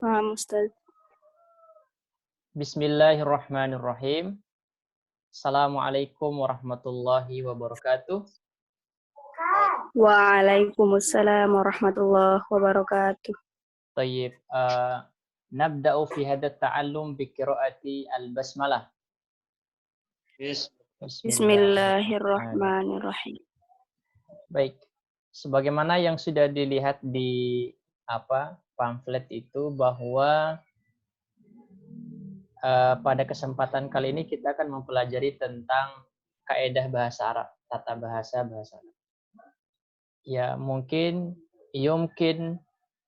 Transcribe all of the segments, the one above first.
Ustaz. Bismillahirrahmanirrahim. Assalamualaikum warahmatullahi wabarakatuh. Waalaikumsalam warahmatullahi wabarakatuh. Tayyib. Nabda'u fi hadha ta'allum bi qiraati al-basmalah. Bismillahirrahmanirrahim. Baik. Sebagaimana yang sudah dilihat di pamflet itu bahwa pada kesempatan kali ini kita akan mempelajari tentang kaidah bahasa Arab, tata bahasa Arab. Ya, mungkin yumkin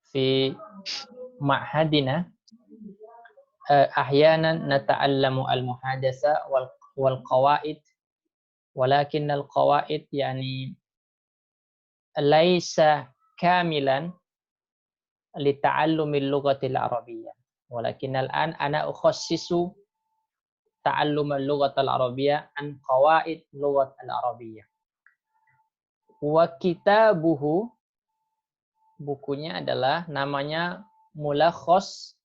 fi ma'hadina ahyanan nata'allamu al-muhadatsa wal qawaid, walakin al-qawaid yani laisa kamilan li ta'allumi al-lughati al-arabiyyah. Walakin al-an ana ukhassisu ta'allum al-lughat al-arabiyyah an qawaid lughat al-arabiyyah. Wa kitabuhu, bukunya adalah namanya Mulakhas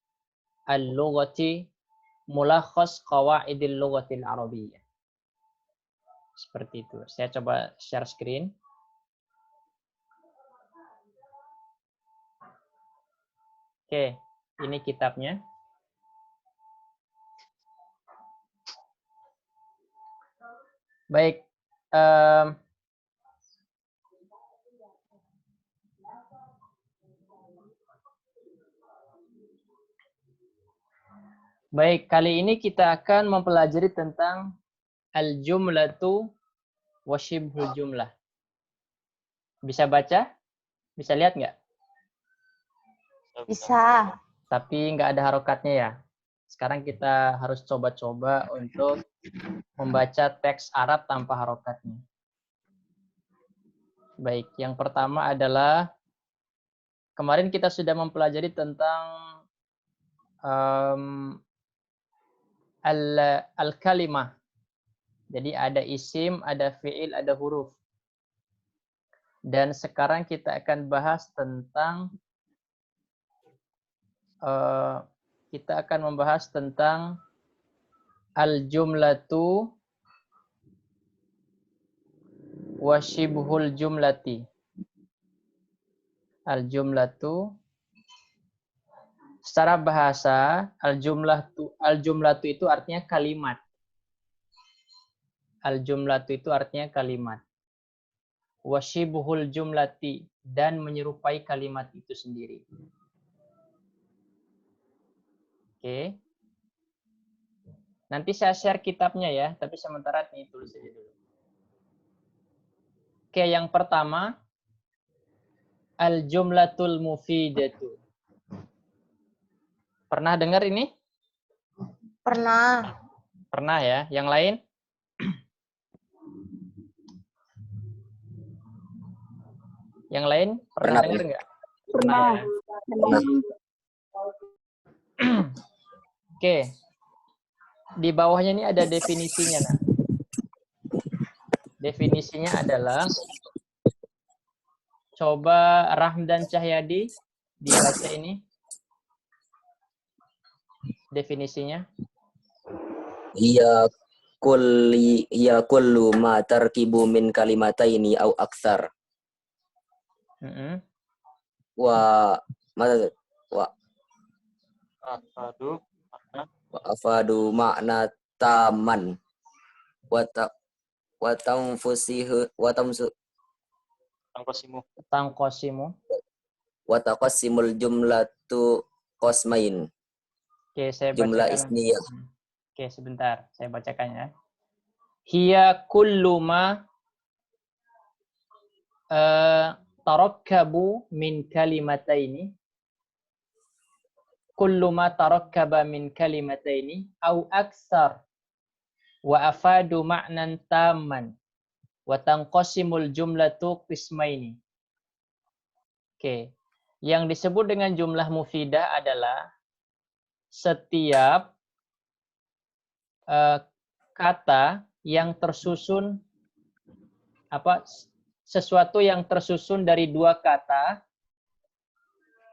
al-lughati, Mulakhas qawaidil lughatil arabiyyah. Seperti itu. Saya coba share screen. Oke, ini kitabnya. Baik. Baik, kali ini kita akan mempelajari tentang al-jumlatu wa syibhul jumlah. Bisa baca? Bisa lihat nggak? Bisa. Tapi nggak ada harokatnya ya. Sekarang kita harus coba-coba untuk membaca teks Arab tanpa harokatnya. Baik, yang pertama adalah kemarin kita sudah mempelajari tentang al-kalimah. Jadi ada isim, ada fi'il, ada huruf. Dan sekarang kita akan bahas tentang al-jumlatu wa syibhul jumlati. Al-jumlatu, secara bahasa al-jumlatu itu artinya kalimat. Al-jumlatu itu artinya kalimat. Wa syibhul jumlati, dan menyerupai kalimat itu sendiri. Oke. Nanti saya share kitabnya ya, tapi sementara ini tulis aja dulu. Oke, yang pertama al-jumlatul mufidatu. Pernah dengar ini? Pernah. Pernah ya. Yang lain? Yang lain pernah dengar nggak? Pernah ya. Oke. Di bawahnya ini ada definisinya. Nah. Definisinya adalah, coba Rahmdan Cahyadi dibaca ini. Definisinya. Hiya kullu ma tarkibu min kalimataini au aktsar. Wa afadu makna taman wa tangqasimu wa taqassimul jumlatu qasmain. Oke, saya jumlah bacakan. ismiyah. Oke, sebentar, saya bacakan ya. Hiya kullu ma tarakkabu min kalimataini. Kullu ma tarakkaba min kalimataini au aktsar wa afadu ma'nan tamman wa tanqasimul jumlatu qismaini. Oke. Yang disebut dengan jumlah mufidah adalah setiap kata yang tersusun sesuatu yang tersusun dari dua kata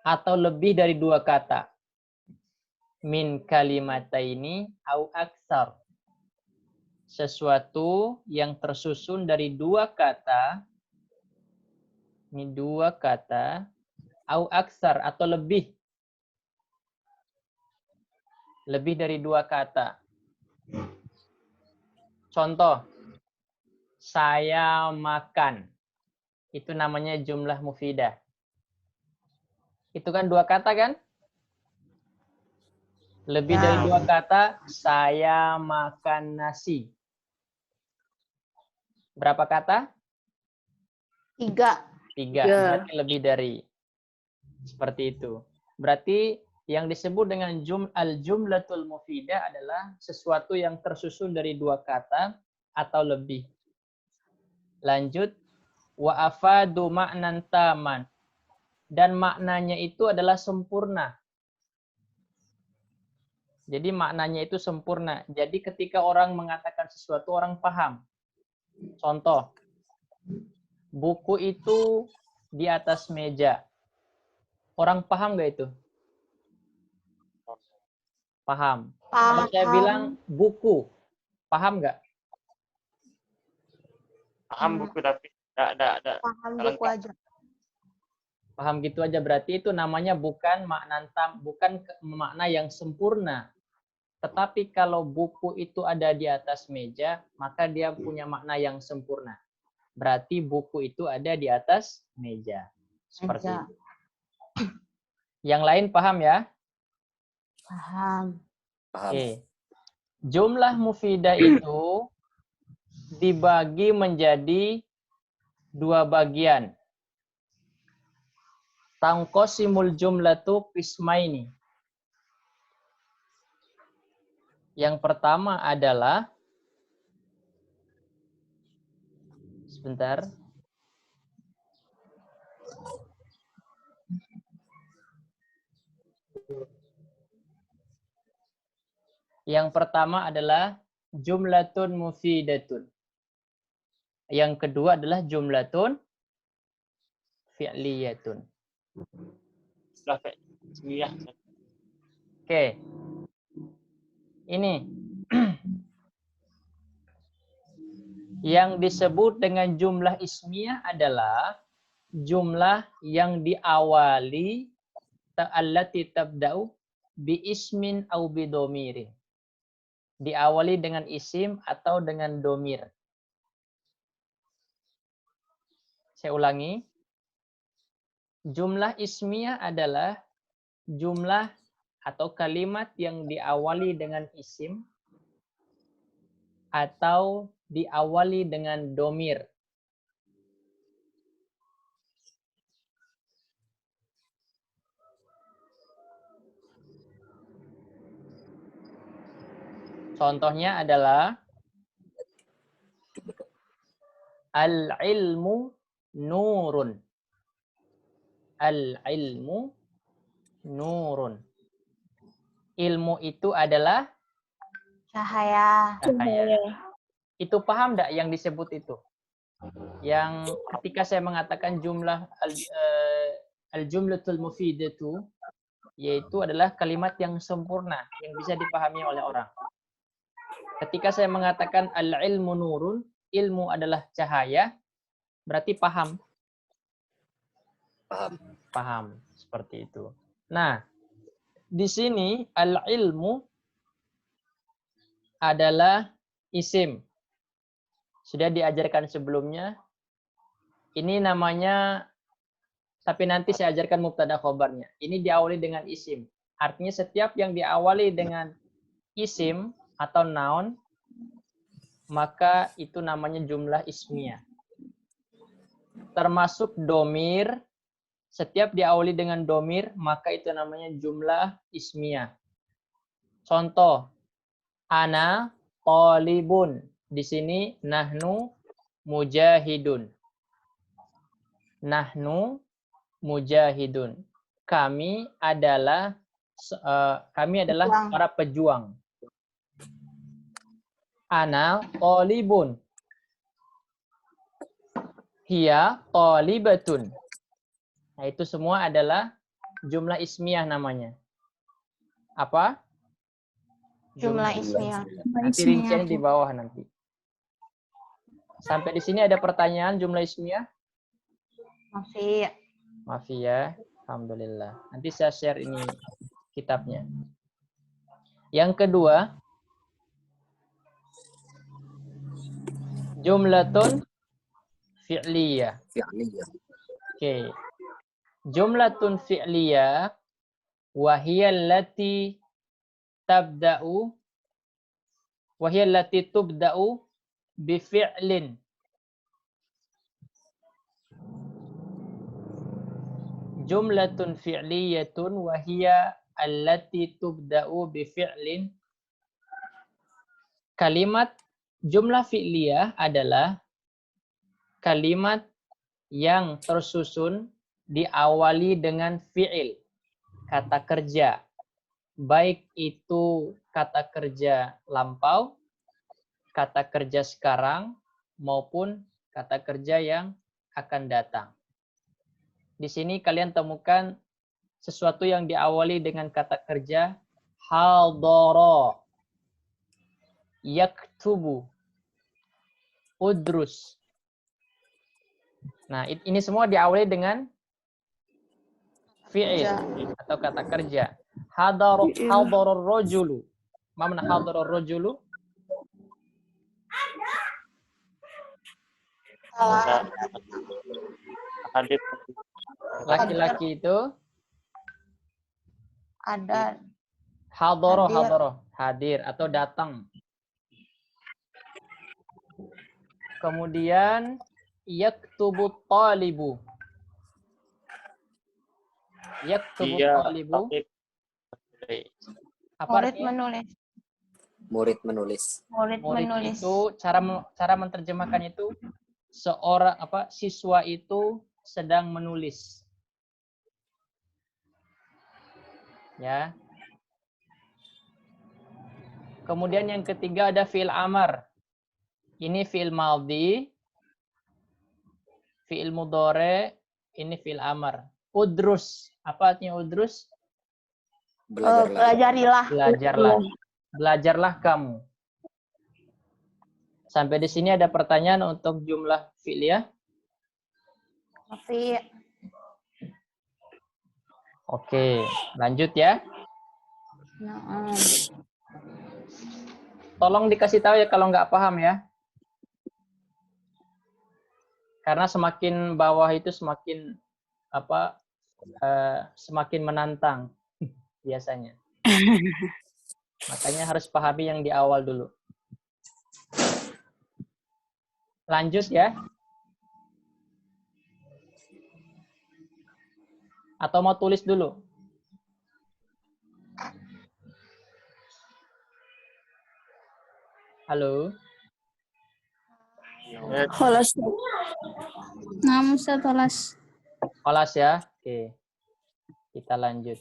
atau lebih dari dua kata. min kalimataini au aktsar. Sesuatu yang tersusun dari dua kata, ini dua kata, au aksar atau lebih dari dua kata. Contoh, saya makan. Itu namanya jumlah mufidah. Itu kan dua kata kan? Lebih dari dua kata, saya makan nasi. Berapa kata? 3. 3. Berarti lebih dari. Seperti itu. Berarti yang disebut dengan al-jumlatul mufidah adalah sesuatu yang tersusun dari dua kata atau lebih. Lanjut. Wa afadu ma'nan taman. Dan maknanya itu adalah sempurna. Jadi maknanya itu sempurna. Jadi ketika orang mengatakan sesuatu, orang paham. Contoh, buku itu di atas meja. Orang paham nggak itu? Paham. Kalau saya bilang buku, paham nggak? Paham buku tapi ada Paham buku aja. Paham gitu aja, berarti itu namanya bukan makna yang sempurna. Tetapi kalau buku itu ada di atas meja, maka dia punya makna yang sempurna. Berarti buku itu ada di atas meja. Seperti itu. Yang lain paham ya? Paham. Oke. Jumlah mufidah itu dibagi menjadi dua bagian. Tangqasimul jumlatu qismaini. Yang pertama adalah sebentar. Yang pertama adalah jumlatun mufidatun. Yang kedua adalah jumlatun fi'liyatun. Oke. Ini yang disebut dengan jumlah ismiyah adalah jumlah yang diawali allati tabda'u bi ismin au bi domirin. Diawali dengan isim atau dengan domir. Saya ulangi. Jumlah ismiyah adalah jumlah atau kalimat yang diawali dengan isim atau diawali dengan domir. Contohnya adalah al-ilmu nurun. Al-ilmu nurun. Ilmu itu adalah Cahaya. Itu paham enggak yang disebut itu? Yang ketika saya mengatakan jumlah al-jumlatul mufidatu, yaitu adalah kalimat yang sempurna, yang bisa dipahami oleh orang. Ketika saya mengatakan al-ilmu nurun, ilmu adalah cahaya, berarti paham. Paham, seperti itu. Nah, di sini al-ilmu adalah isim. Sudah diajarkan sebelumnya. Ini namanya, tapi nanti saya ajarkan mubtada khobarnya. Ini diawali dengan isim. Artinya setiap yang diawali dengan isim atau noun, maka itu namanya jumlah ismiyah. Termasuk domir, setiap diawali dengan domir, maka itu namanya jumlah ismiyah. Contoh, ana talibun. Di sini nahnu mujahidun. Nahnu mujahidun. Kami adalah para pejuang. Ana talibun. Hiya talibatun. Nah, itu semua adalah jumlah ismiyah namanya. Apa? Jumlah ismiyah. Nanti rinciannya di bawah nanti. Sampai di sini ada pertanyaan jumlah ismiyah? Masih. Maaf ya. Alhamdulillah. Nanti saya share ini kitabnya. Yang kedua, jumlatun fi'liyah. Fi'liyah. Oke. Jumlatun fi'liyah wahiyya allati tabda'u wahiyya allati tubda'u bi fi'lin. Jumlatun fi'liyatun wahiyya allati tubda'u bi fi'lin. Kalimat jumlah fi'liyah adalah kalimat yang tersusun diawali dengan fi'il, kata kerja. Baik itu kata kerja lampau, kata kerja sekarang, maupun kata kerja yang akan datang. Di sini kalian temukan sesuatu yang diawali dengan kata kerja hadara, yaktubu, udrus. Nah, ini semua diawali dengan fi'il atau kata kerja. Hadarur rajulu. Mana hadarur rajulu? Hadir. Laki-laki itu Ada. hadara, hadir atau datang. Kemudian yaktubu talibu. Yaktubu talibu. Apa Murid artinya? menulis. Murid menulis. Murid Murid menulis. itu cara menerjemahkan itu seorang siswa itu sedang menulis. Ya. Kemudian yang ketiga ada fi'il amar. Ini fi'il madhi, fi'il mudhari, ini fi'il amar. Udrus. Apa artinya udrus? Belajarlah. Pelajarilah. Belajarlah. Belajarlah kamu. Sampai di sini ada pertanyaan untuk jumlah fi'liyah? Masih. Oke, lanjut ya. Nah, Tolong dikasih tahu ya kalau nggak paham ya. Karena semakin bawah itu semakin semakin menantang biasanya. Makanya harus pahami yang di awal dulu. Lanjut ya. Atau mau tulis dulu? Halo? Kholas. Naam Ustaz, kholas. Kelas ya? Oke. Kita lanjut.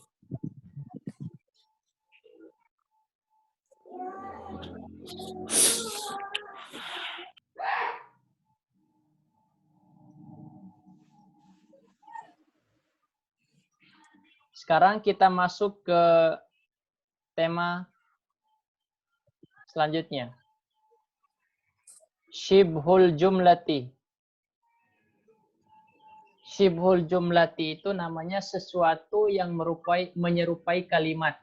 Sekarang kita masuk ke tema selanjutnya. Shibhul jumlati. Shibhul jumlati itu namanya sesuatu yang menyerupai kalimat.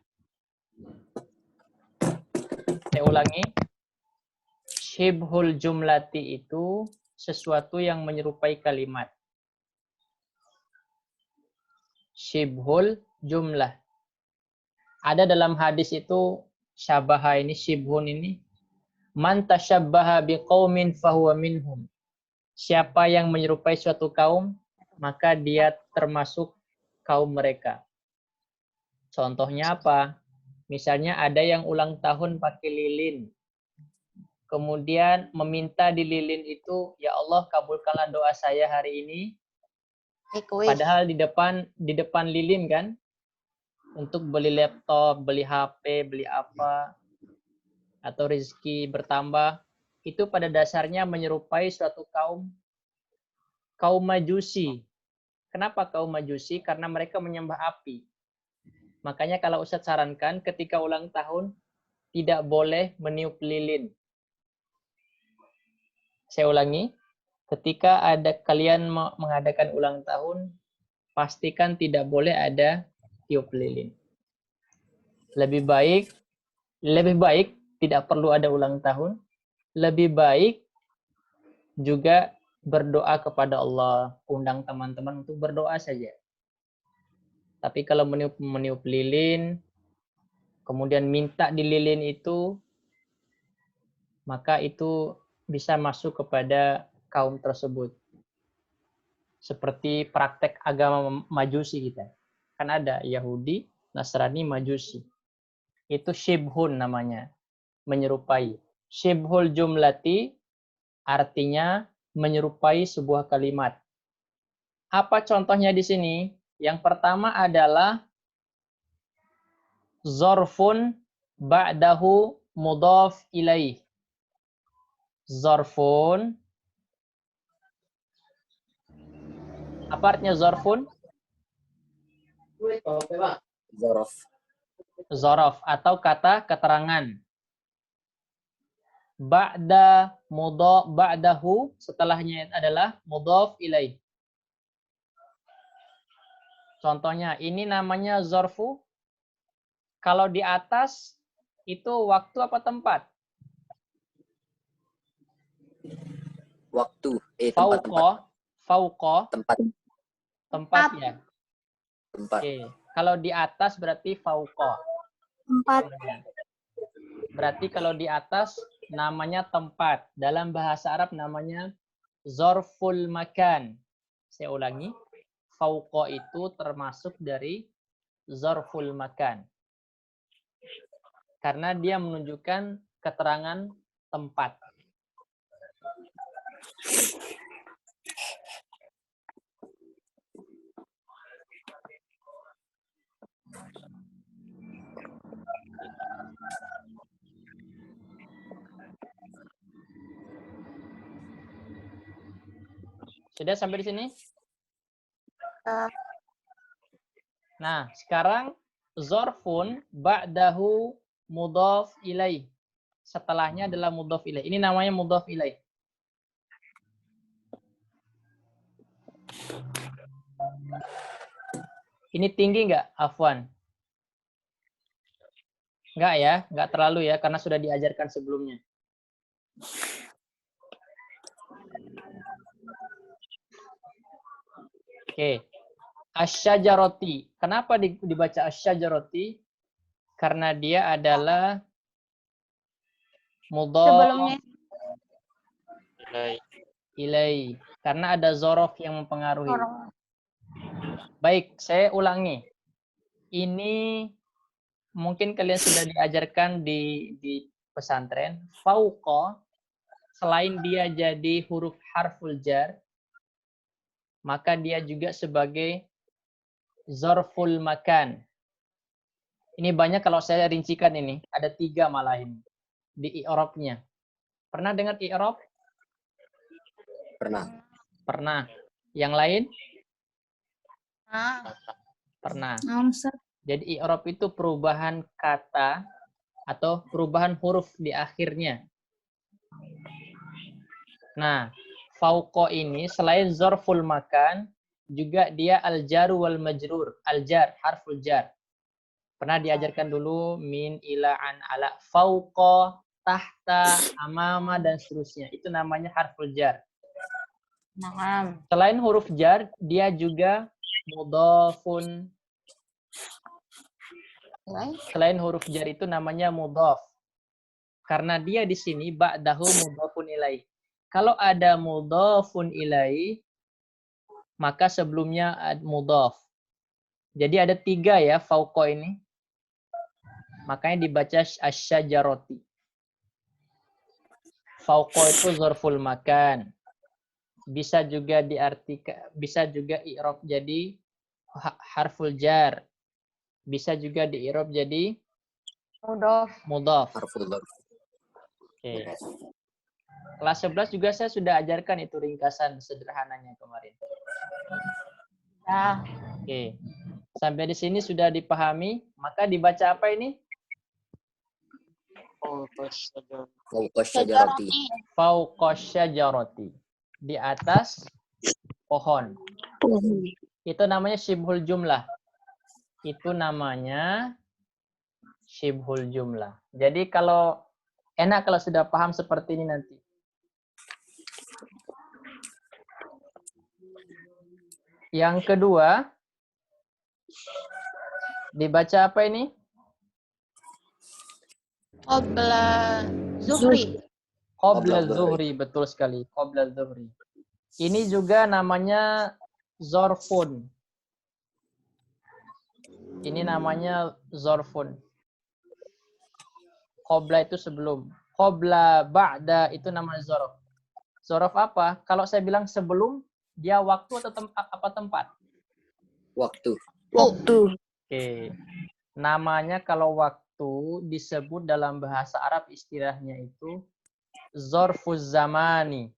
Saya ulangi. Shibhul jumlati itu sesuatu yang menyerupai kalimat. Shibhul jumlah. Ada dalam hadis itu syabaha ini, shibhun ini. Man tashabbaha biqaumin fahuwa minhum. Siapa yang menyerupai suatu kaum, maka dia termasuk kaum mereka. Contohnya apa? Misalnya ada yang ulang tahun pakai lilin. Kemudian meminta di lilin itu, ya Allah kabulkanlah doa saya hari ini. Padahal di depan lilin kan, untuk beli laptop, beli HP, beli apa, atau rezeki bertambah, itu pada dasarnya menyerupai suatu kaum Majusi. Kenapa kaum Majusi? Karena mereka menyembah api. Makanya kalau Ustadz sarankan ketika ulang tahun, tidak boleh meniup lilin. Saya ulangi, ketika kalian mengadakan ulang tahun, pastikan tidak boleh ada tiup lilin. Lebih baik tidak perlu ada ulang tahun. Lebih baik juga berdoa kepada Allah, undang teman-teman untuk berdoa saja. Tapi kalau meniup lilin, kemudian minta di lilin itu, maka itu bisa masuk kepada kaum tersebut. Seperti praktek agama Majusi kita. Kan ada Yahudi, Nasrani, Majusi. Itu syibhun namanya, menyerupai. Syibhul jumlati artinya menyerupai sebuah kalimat. Apa contohnya di sini? Yang pertama adalah zorfun ba'dahu mudhaf ilaih. Zorfun. Apa artinya zorfun? Zorof. Zorof atau kata keterangan. Ba'dahu setelahnya adalah mudhaf ilaih. Contohnya ini namanya zorfu. Kalau di atas itu waktu apa tempat? Waktu. Tempat. Fauqo. Tempat ya. Tempat. Oke. Kalau di atas berarti fauqo. Tempat. Berarti kalau di atas namanya tempat. Dalam bahasa Arab namanya zorful makan. Saya ulangi. Fauqo itu termasuk dari zorful makan. Karena dia menunjukkan keterangan tempat. Sudah sampai di sini? Nah, sekarang zorfun ba'dahu mudhaf ilaih. Setelahnya adalah mudhaf ilaih. Ini namanya mudhaf ilaih. Ini tinggi nggak, Afwan? Nggak ya, nggak terlalu ya, karena sudah diajarkan sebelumnya. Oke. Asyajaroti. Kenapa dibaca asyajaroti? Karena dia adalah mudhaf ilai. Karena ada zorof yang mempengaruhi. Baik, saya ulangi. Ini mungkin kalian sudah diajarkan di pesantren. Fauqa, selain dia jadi huruf harful jar, maka dia juga sebagai zorful makan. Ini banyak kalau saya rincikan ini. Ada 3 malah ini. Di i'rabnya. Pernah dengar i'rab? Pernah. Pernah. Yang lain? Pernah. Jadi i'rab itu perubahan kata atau perubahan huruf di akhirnya. Nah, fauqa ini selain zorful makan, juga dia al-jaru wal majrur. Al-jar, harful jar. Pernah diajarkan dulu min, ila, an, ala, fauqa, tahta, amama, dan seterusnya. Itu namanya harful jar. Selain huruf jar, dia juga mudhafun. Selain huruf jar itu namanya mudhaf. Karena dia di sini ba'dahu mudhafun ilaih. Kalau ada mudhafun ilaih, maka sebelumnya ada mudhaf. Jadi ada 3 ya fauqa ini. Makanya dibaca asyajaroti. Fauqa itu zarful makan. Bisa juga diartikan, bisa juga i'rab jadi harful jar. Bisa juga di i'rab jadi mudhaf. Harful jar. Oke. Kelas 11 juga saya sudah ajarkan itu ringkasan sederhananya kemarin. Oke. Sampai di sini sudah dipahami, maka dibaca apa ini? Fawqas syajarati. Fauqas syajarati. Di atas pohon. Itu namanya syibhul jumlah. Itu namanya syibhul jumlah. Jadi kalau enak kalau sudah paham seperti ini nanti. Yang kedua, dibaca apa ini? Qabla zuhri. Qabla zuhri, betul sekali. Qabla zuhri. Ini juga namanya zorfun. Ini namanya zorfun. Qabla itu sebelum. Qabla ba'da itu namanya zorof. Zorof apa? Kalau saya bilang sebelum, dia waktu atau apa tempat? Waktu. Oke. Namanya kalau waktu disebut dalam bahasa Arab istilahnya itu zorfuz zamani.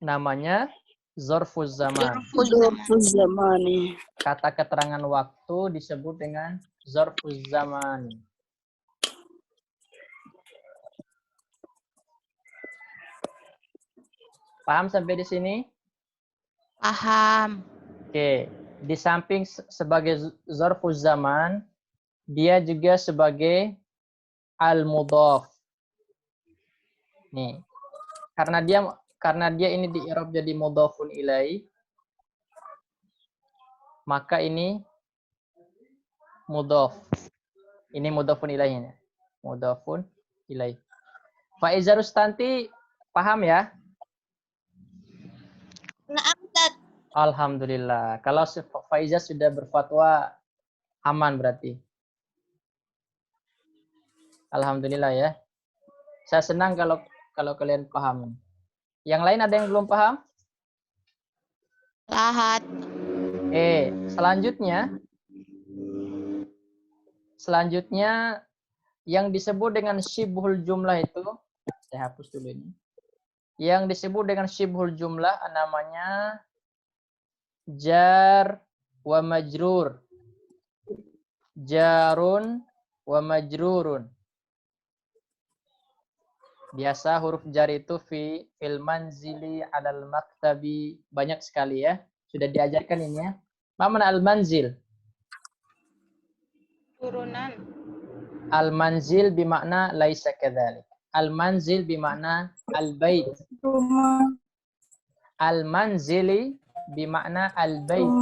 Namanya zorfuz zaman. Kata keterangan waktu disebut dengan zorfuz zaman. Paham sampai di sini? Paham. Oke. Di samping sebagai zarfuz zaman, dia juga sebagai al-mudhaf. Nih. Karena dia ini di i'rab jadi mudhafun ilaih, maka ini mudhaf. Ini mudhafun ilaihnya. Mudhafun ilaih. Faiza Rustanti paham ya? Na'am, Ustaz. Alhamdulillah. Kalau Faiza sudah berfatwa aman berarti. Alhamdulillah ya. Saya senang kalau kalian paham. Yang lain ada yang belum paham? Lahat. Selanjutnya yang disebut dengan syibhul jumlah itu, saya hapus dulu ini. Yang disebut dengan syibhul jumlah namanya jar wa majrur. Jarun wa majrurun. Biasa huruf jar itu fil manzili alal maktabi. Banyak sekali ya. Sudah diajarkan ini ya. Mana al-manzil? Turunan. Al-manzil bimakna laisa kadzalik. Al-manzil bimakna al-bait. Al-manzili bimakna al-bait.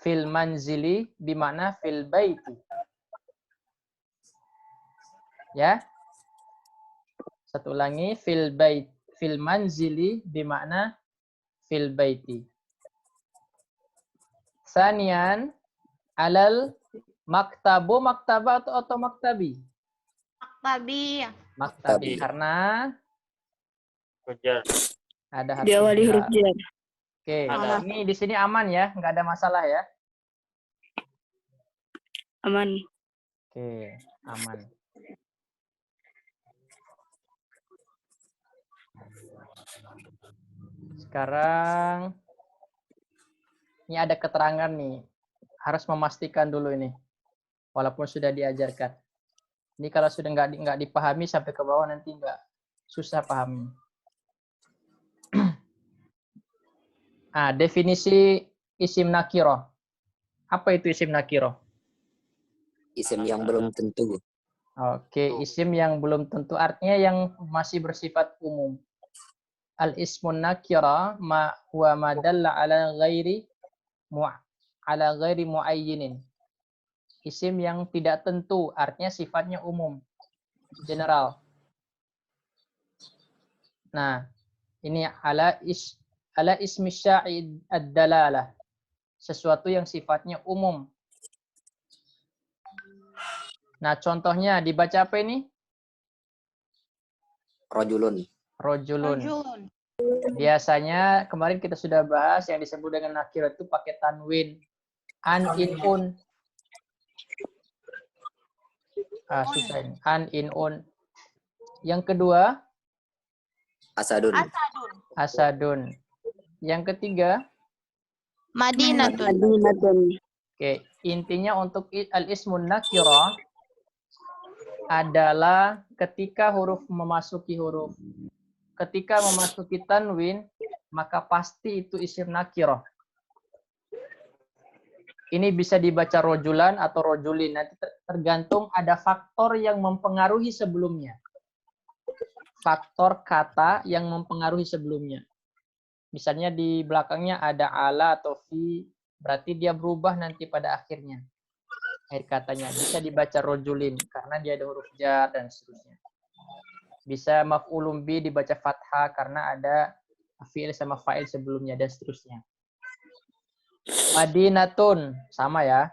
Fil manzili bimakna fil baiti. Ya. Satu ulangi, fil bait, fil manzili bimakna fil baiti. Sanian alal maktabu, maktaba atau maktabi? Maktabi. Maktabi karena ada harf Diawali huruf jar. jar. Oke, ini di sini aman ya, nggak ada masalah ya. Aman. Oke, aman. Sekarang ini ada keterangan nih, harus memastikan dulu ini, walaupun sudah diajarkan. Ini kalau sudah nggak dipahami sampai ke bawah nanti nggak susah pahami. Definisi isim nakiroh. Apa itu isim nakiroh? Isim yang belum tentu. Oke, isim yang belum tentu artinya yang masih bersifat umum. Al-ismun nakira ma huwa ma dalla ala ghairi muayyinin. Isim yang tidak tentu artinya sifatnya umum, general. Nah, ini ala ismi sya'id ad-dalalah. Sesuatu yang sifatnya umum. Nah, contohnya dibaca apa ini? Rajulun. Rojulun. Biasanya kemarin kita sudah bahas yang disebut dengan nakirah itu pakai tanwin. An, in, un. Susah ini. An, in, un. Yang kedua? Asadun. Asadun. Yang ketiga? Madinatun. Oke, intinya untuk al-ismun nakirah adalah ketika memasuki tanwin, maka pasti itu isim nakirah. Ini bisa dibaca rojulan atau rojulin. Nanti tergantung ada faktor yang mempengaruhi sebelumnya. Faktor kata yang mempengaruhi sebelumnya. Misalnya di belakangnya ada ala atau fi, berarti dia berubah nanti pada akhirnya. Akhir katanya bisa dibaca rojulin karena dia ada huruf jar dan seterusnya. Bisa maf'ulun bi dibaca fathah karena ada fi'il sama fa'il sebelumnya dan seterusnya. Madinatun sama ya.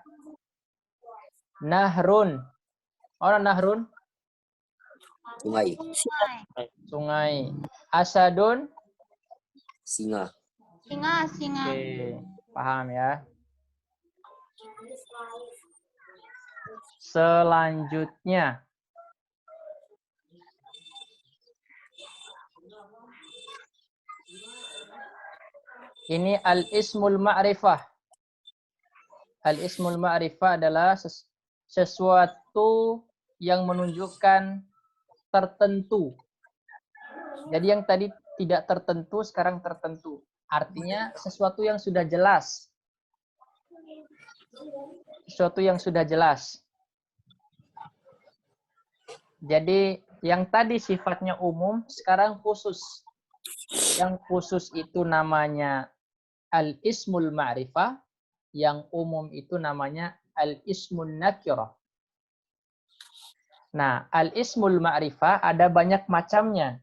Nahrun. Orang nahrun? Sungai. Sungai. Asadun? Singa. Singa. Oke, paham ya. Selanjutnya. Ini al-ismul ma'rifah. Al-ismul ma'rifah adalah sesuatu yang menunjukkan tertentu. Jadi yang tadi tidak tertentu, sekarang tertentu. Artinya sesuatu yang sudah jelas. Sesuatu yang sudah jelas. Jadi yang tadi sifatnya umum, sekarang khusus. Yang khusus itu namanya al-ismul ma'rifah, yang umum itu namanya al-ismun nakirah. Nah, al-ismul ma'rifah ada banyak macamnya.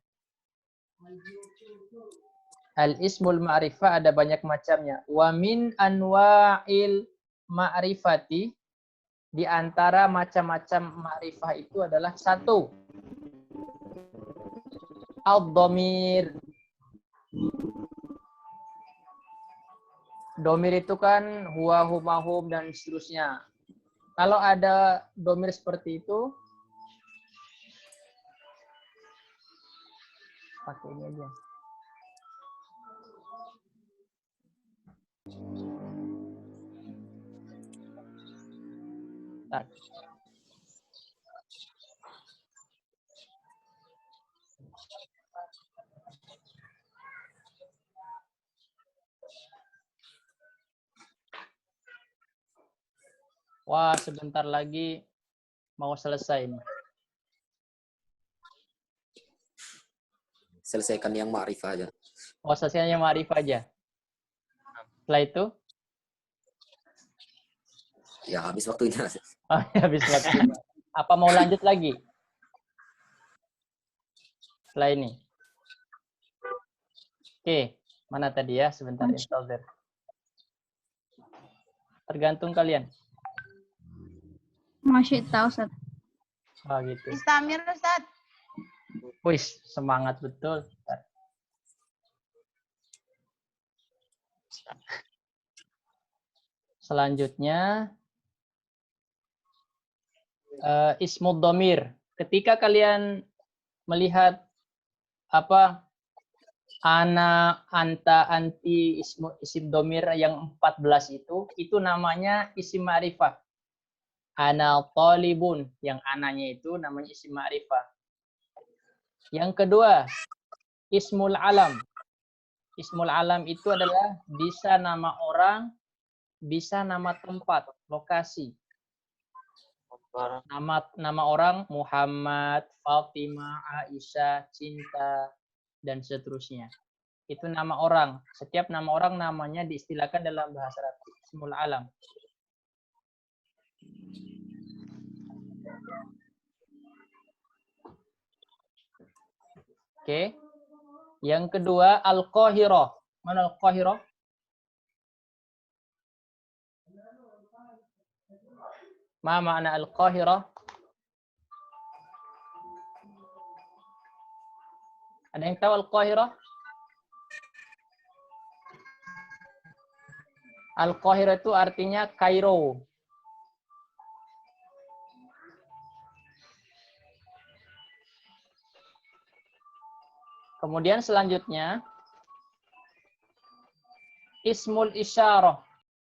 Al-ismul ma'rifah ada banyak macamnya. Wa min anwa'il ma'rifati, di antara macam-macam ma'rifah itu adalah satu, ad-dhamir. Domir itu kan huwa, huma, hum, dan seterusnya. Kalau ada domir seperti itu, pakai ini aja. Tak. Wah, sebentar lagi mau selesai. Selesaikan yang ma'rifah aja. Oh, selesainya ma'rifah aja. Setelah itu? Ya, habis waktunya. Oh, habis waktu. Apa mau lanjut lagi? Setelah ini. Oke, mana tadi ya? Sebentar, intolder. Tergantung kalian. Masih tahu, Ustaz. Oh, gitu. Istamir, Ustaz. Wih, semangat betul. Selanjutnya, ismud dhamir. Ketika kalian melihat apa ana, anta, anti, isim dhamir yang 14 itu namanya isim ma'rifah. Ana talibun, yang ananya itu namanya isim ma'rifah. Yang kedua, ismul alam. Ismul alam itu adalah bisa nama orang, bisa nama tempat, lokasi. Nama orang Muhammad, Fatimah, Aisyah, Cinta, dan seterusnya. Itu nama orang. Setiap nama orang namanya diistilahkan dalam bahasa Arab ismul alam. Oke. Yang kedua, al-qahirah. Mana al-qahirah? Ma makna al-qahirah? Ada yang tahu al-qahirah? Al-qahirah itu artinya Kairo. Kemudian selanjutnya, ismul isyarah.